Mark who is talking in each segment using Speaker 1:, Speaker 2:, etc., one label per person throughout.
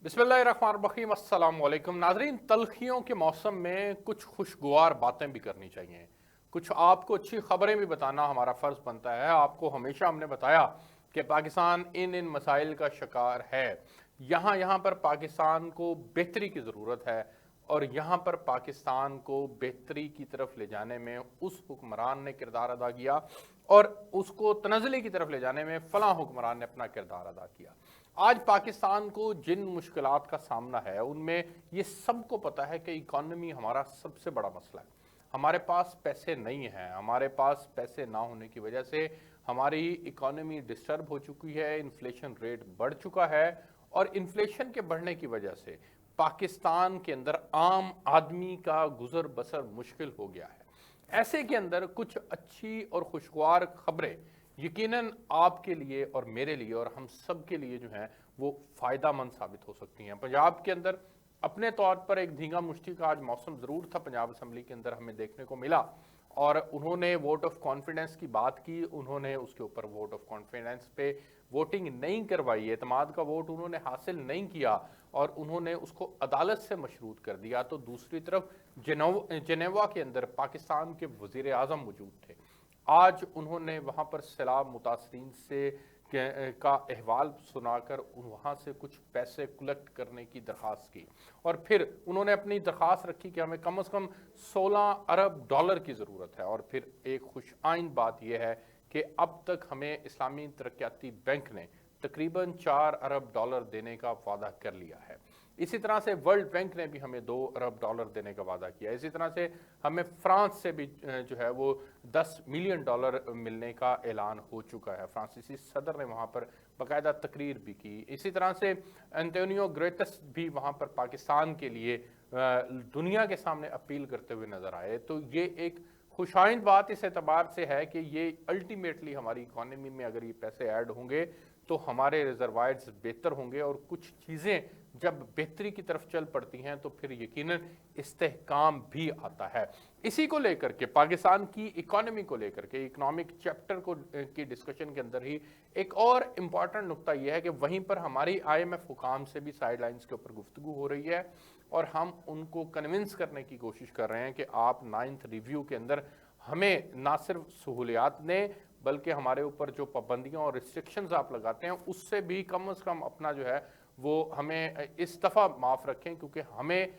Speaker 1: बिस्मिल्लाहिर्रहमानिर्रहीम अस्सलाम वालेकुम नाजरीन। तलखियों के मौसम में कुछ खुशगवार बातें भी करनी चाहिए, कुछ आपको अच्छी खबरें भी बताना हमारा फ़र्ज़ बनता है। आपको हमेशा हमने बताया कि पाकिस्तान इन इन मसाइल का शिकार है, यहाँ यहाँ पर पाकिस्तान को बेहतरी की ज़रूरत है और यहाँ पर पाकिस्तान को बेहतरी की तरफ ले जाने में उस हुक्मरान ने किरदार अदा किया और उसको तनज़्ज़ुली की तरफ ले जाने में फ़लाँ हुक्मरान ने अपना किरदार अदा किया। आज पाकिस्तान को जिन मुश्किलात का सामना है उनमें ये सबको पता है कि इकॉनमी हमारा सबसे बड़ा मसला है। हमारे पास पैसे नहीं हैं, हमारे पास पैसे ना होने की वजह से हमारी इकॉनमी डिस्टर्ब हो चुकी है, इन्फ्लेशन रेट बढ़ चुका है और इन्फ्लेशन के बढ़ने की वजह से पाकिस्तान के अंदर आम आदमी का गुजर बसर मुश्किल हो गया है। ऐसे के अंदर कुछ अच्छी और खुशगवार खबरें यकीनन आपके लिए और मेरे लिए और हम सब के लिए जो है वो फ़ायदा मंद साबित हो सकती हैं। पंजाब के अंदर अपने तौर पर एक धींगा मुश्ती का आज मौसम ज़रूर था, पंजाब असम्बली के अंदर हमें देखने को मिला और उन्होंने वोट ऑफ कॉन्फिडेंस की बात की। उन्होंने उसके ऊपर वोट ऑफ कॉन्फिडेंस पे वोटिंग नहीं करवाई, एतमाद का वोट उन्होंने हासिल नहीं किया और उन्होंने उसको अदालत से मशरूत कर दिया। तो दूसरी तरफ जेनेवा के अंदर पाकिस्तान के वज़ीर आज़म मौजूद थे। आज उन्होंने वहाँ पर सैलाब मुतासरीन से का अहवाल सुनाकर वहाँ से कुछ पैसे कलेक्ट करने की दरख्वास्त की और फिर उन्होंने अपनी दरख्वास्त रखी कि हमें कम से कम 16 अरब डॉलर की ज़रूरत है। और फिर एक खुश आइंद बात यह है कि अब तक हमें इस्लामी तरक्याती बैंक ने तकरीबन 4 अरब डॉलर देने का वादा कर लिया है। इसी तरह से वर्ल्ड बैंक ने भी हमें 2 अरब डॉलर देने का वादा किया। इसी तरह से हमें फ्रांस से भी जो है वो 10 मिलियन डॉलर मिलने का ऐलान हो चुका है। फ्रांसीसी सदर ने वहाँ पर बाकायदा तकरीर भी की। इसी तरह से एंटोनियो गुतेरेस भी वहाँ पर पाकिस्तान के लिए दुनिया के सामने अपील करते हुए नजर आए। तो ये एक खुशाइंद बात इस एतबार से है कि ये अल्टीमेटली हमारी इकॉनमी में अगर ये पैसे ऐड होंगे तो हमारे रिजर्वायर्स बेहतर होंगे और कुछ चीज़ें जब बेहतरी की तरफ चल पड़ती हैं तो फिर यकीनन इस्तेहकाम भी आता है। इसी को लेकर के पाकिस्तान की इकॉनमी को लेकर के इकोनॉमिक चैप्टर को की डिस्कशन के अंदर ही एक और इम्पॉर्टेंट नुकता यह है कि वहीं पर हमारी IMF हुकाम से भी साइडलाइंस के ऊपर गुफ्तगू हो रही है और हम उनको कन्विंस करने की कोशिश कर रहे हैं कि आप 9th रिव्यू के अंदर हमें ना सिर्फ सहूलियात दें बल्कि हमारे ऊपर जो पाबंदियां और रिस्ट्रिक्शंस आप लगाते हैं उससे भी कम से कम अपना जो है वो हमें इस दफ़ा माफ़ रखें, क्योंकि हमें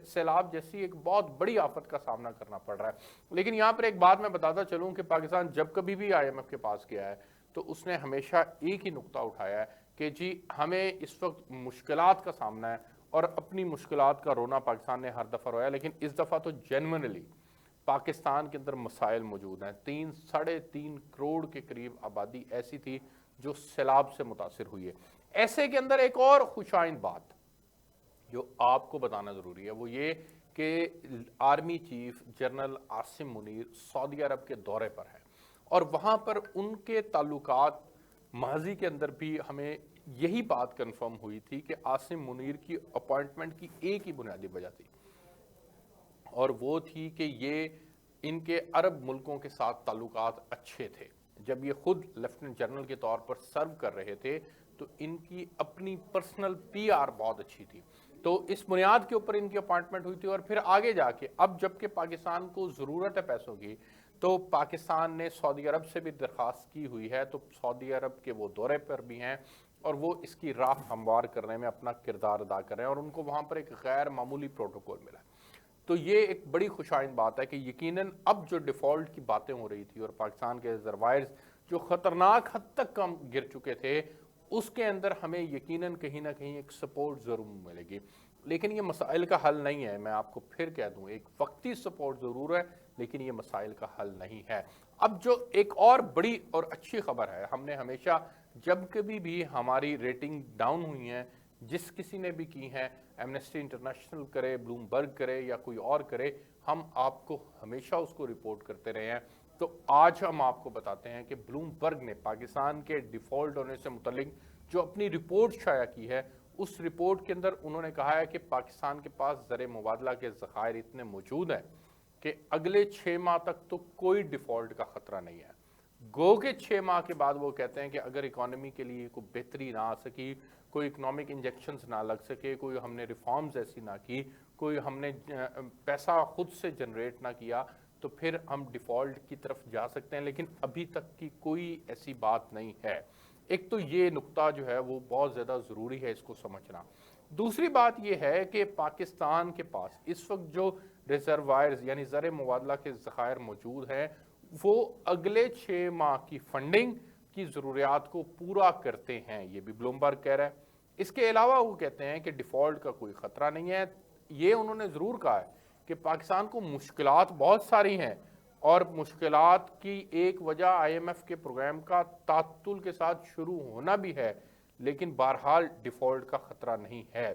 Speaker 1: सैलाब जैसी एक बहुत बड़ी आफत का सामना करना पड़ रहा है। लेकिन यहाँ पर एक बात मैं बताता चलूँ कि पाकिस्तान जब कभी भी IMF के पास गया है तो उसने हमेशा एक ही नुक्ता उठाया है कि जी हमें इस वक्त मुश्किलात का सामना है और अपनी मुश्किलात का रोना पाकिस्तान ने हर दफ़ा रोया, लेकिन इस दफ़ा तो जेन्युइनली पाकिस्तान के अंदर मसाइल मौजूद हैं। 3-3.5 करोड़ के करीब आबादी ऐसी थी जो सैलाब से मुतासिर हुई है। ऐसे के अंदर एक और खुशाइंद बात जो आपको बताना ज़रूरी है वो ये कि army chief general Asim Munir सऊदी अरब के दौरे पर है और वहाँ पर उनके ताल्लुकात माजी के अंदर भी हमें यही बात कंफर्म हुई थी कि आसिम मुनीर की अपॉइंटमेंट की एक ही बुनियादी वजह थी और वो थी कि ये इनके अरब मुल्कों के साथ ताल्लुकात अच्छे थे। जब ये खुद लेफ्टिनेंट जनरल के तौर पर सर्व कर रहे थे तो इनकी अपनी पर्सनल PR बहुत अच्छी थी। तो इस बुनियाद के ऊपर इनकी अपॉइंटमेंट हुई थी और फिर आगे जाके अब जबकि पाकिस्तान को ज़रूरत है पैसों की तो पाकिस्तान ने सऊदी अरब से भी दरख्वास्त की हुई है। तो सऊदी अरब के वो दौरे पर भी हैं और वो इसकी राह हमवार करने में अपना किरदार अदा कर रहे हैं और उनको वहाँ पर एक गैर मामूली प्रोटोकॉल मिला है। तो ये एक बड़ी खुशाइंद बात है कि यकीनन अब जो डिफ़ॉल्ट की बातें हो रही थी और पाकिस्तान के रिजर्वायर्स जो ख़तरनाक हद तक कम गिर चुके थे उसके अंदर हमें यकीनन कहीं ना कहीं एक सपोर्ट ज़रूर मिलेगी। लेकिन ये मसाइल का हल नहीं है, मैं आपको फिर कह दूं, एक वक्ती सपोर्ट ज़रूर है लेकिन ये मसाइल का हल नहीं है। अब जो एक और बड़ी और अच्छी खबर है, हमने हमेशा जब कभी भी हमारी रेटिंग डाउन हुई है जिस किसी ने भी की है, एमनेस्टी इंटरनेशनल करे, ब्लूमबर्ग करे या कोई और करे, हम आपको हमेशा उसको रिपोर्ट करते रहे हैं। तो आज हम आपको बताते हैं कि ब्लूमबर्ग ने पाकिस्तान के डिफ़ॉल्ट होने से मुतल्लिक जो अपनी रिपोर्ट शाया की है उस रिपोर्ट के अंदर उन्होंने कहा है कि पाकिस्तान के पास ज़र मुबादला के ज़खायर इतने मौजूद हैं कि अगले 6 माह तक तो कोई डिफ़ॉल्ट का ख़तरा नहीं है। गो के 6 माह के बाद वो कहते हैं कि अगर इकोनॉमी के लिए कोई बेहतरी ना आ सकी, कोई इकोनॉमिक इंजेक्शंस ना लग सके, कोई हमने रिफॉर्म्स ऐसी ना की, कोई हमने पैसा खुद से जनरेट ना किया, तो फिर हम डिफ़ॉल्ट की तरफ जा सकते हैं। लेकिन अभी तक की कोई ऐसी बात नहीं है। एक तो ये नुक्ता जो है वो बहुत ज़्यादा ज़रूरी है इसको समझना। दूसरी बात ये है कि पाकिस्तान के पास इस वक्त जो रिजर्वायर्स यानी ज़र मुबादला के ज़खायर मौजूद हैं, वो अगले 6 माह की फंडिंग की ज़रूरियात को पूरा करते हैं, ये भी ब्लूमबर्ग कह रहा है। इसके अलावा वो कहते हैं कि डिफ़ॉल्ट का कोई ख़तरा नहीं है। ये उन्होंने ज़रूर कहा है कि पाकिस्तान को मुश्किलात बहुत सारी हैं, और मुश्किलात की एक वजह IMF के प्रोग्राम का तातुल के साथ शुरू होना भी है, लेकिन बहरहाल डिफ़ॉल्ट का ख़तरा नहीं है।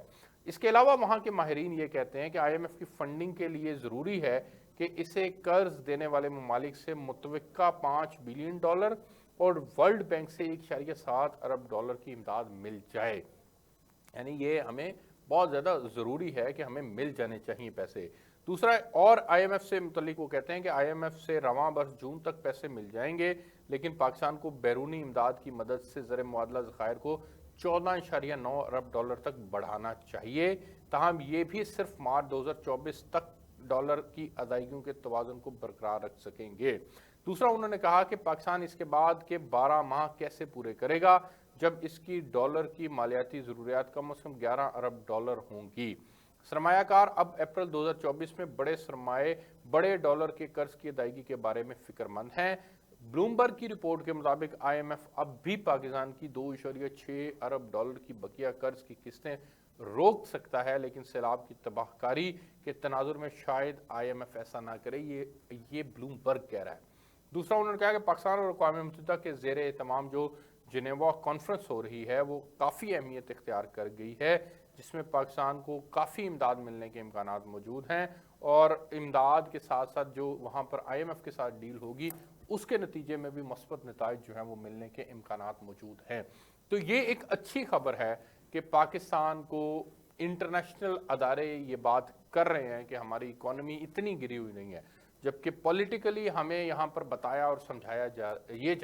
Speaker 1: इसके अलावा वहाँ के माहिरीन ये कहते हैं कि IMF की फंडिंग के लिए ज़रूरी है कि इसे कर्ज देने वाले ममालिक से मुतवक्का $5 बिलियन और वर्ल्ड बैंक से $1.7 अरब की इमदाद मिल जाए। यानी ये हमें बहुत ज़्यादा ज़रूरी है कि हमें मिल जाने चाहिए पैसे। दूसरा, और IMF से मुतल्लिक वो कहते हैं कि IMF से रवां बरस जून तक पैसे मिल जाएंगे, लेकिन पाकिस्तान को बैरूनी इमदाद की मदद से ज़र मुबादला ज़खायर को $14.9 अरब तक बढ़ाना चाहिए। ताहम ये भी सिर्फ मार्च 2024 तक डॉलर की अदायगियों के तवाज़ुन को बरकरार रख सकेंगे। दूसरा, उन्होंने कहा कि पाकिस्तान इसके बाद के 12 माह कैसे पूरे करेगा जब इसकी डॉलर की मालियाती ज़रूरियात कम से कम $11 अरब होंगी। सरमायाकार अब अप्रैल 2024 में बड़े सरमाए बड़े डॉलर के कर्ज की अदायगी के बारे में फिक्रमंद हैं। ब्लूमबर्ग की रिपोर्ट के मुताबिक IMF अब भी पाकिस्तान की $2.6 अरब की बकिया कर्ज की किस्तें रोक सकता है, लेकिन सैलाब की तबाहकारी के तनाजुर में शायद IMF ऐसा ना करे, ये ब्लूमबर्ग कह रहा है। दूसरा, उन्होंने कहा कि पाकिस्तान और अक़वाम मुत्तहिदा के ज़ेर एहतमाम जो जिनेवा कॉन्फ्रेंस हो रही है वो काफ़ी अहमियत इख्तियार कर गई है, जिसमें पाकिस्तान को काफ़ी इमदाद मिलने के इम्कानात मौजूद हैं, और इमदाद के साथ साथ जो वहाँ पर IMF के साथ डील होगी उसके नतीजे में भी मस्बत नताइज जो हैं वो मिलने के इम्कानात मौजूद हैं। तो ये एक अच्छी खबर है कि पाकिस्तान को इंटरनेशनल अदारे ये बात कर रहे हैं कि हमारी इकॉनमी इतनी गिरी हुई नहीं है, जबकि पॉलिटिकली हमें यहाँ पर बताया और समझाया जा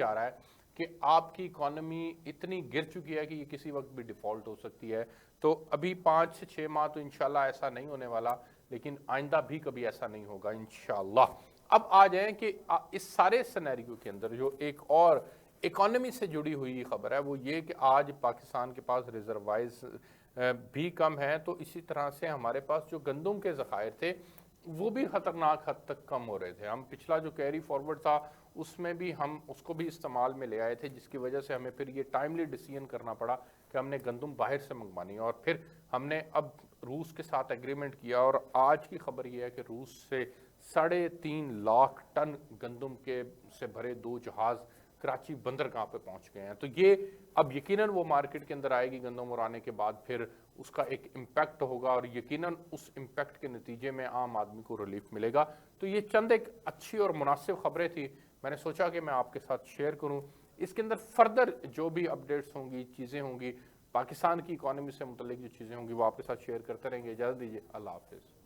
Speaker 1: रहा है कि आपकी इकॉनमी इतनी गिर चुकी है कि ये किसी वक्त भी डिफ़ॉल्ट हो सकती है। तो अभी 5 से 6 माह तो इंशाल्लाह ऐसा नहीं होने वाला, लेकिन आइंदा भी कभी ऐसा नहीं होगा इंशाल्लाह। अब आ जाएं कि इस सारे सिनेरियो के अंदर जो एक और इकॉनमी से जुड़ी हुई खबर है वो ये कि आज पाकिस्तान के पास रिजर्वाइज भी कम है, तो इसी तरह से हमारे पास जो गंदम के ज़खायर थे वो भी ख़तरनाक हद तक कम हो रहे थे। हम पिछला जो कैरी फॉरवर्ड था उसमें भी हम उसको भी इस्तेमाल में ले आए थे, जिसकी वजह से हमें फिर ये टाइमली डिसीजन करना पड़ा कि हमने गंदम बाहर से मंगवानी है, और फिर हमने अब रूस के साथ एग्रीमेंट किया, और आज की खबर ये है कि रूस से 3.5 लाख टन गंदम के से भरे 2 जहाज़ कराची बंदरगाह पे पहुंच गए हैं। तो ये अब यकीनन वो मार्केट के अंदर आएगी गंदम, और आने के बाद फिर उसका एक इम्पैक्ट होगा, और यकीनन उस इम्पैक्ट के नतीजे में आम आदमी को रिलीफ मिलेगा। तो ये चंद एक अच्छी और मुनासिब खबरें थी, मैंने सोचा कि मैं आपके साथ शेयर करूं। इसके अंदर फर्दर जो भी अपडेट्स होंगी, चीज़ें होंगी, पाकिस्तान की इकॉनमी से मुतल्लिक जो चीज़ें होंगी वो आपके साथ शेयर करते रहेंगे। इजाज़त दीजिए, अल्लाह हाफिज़।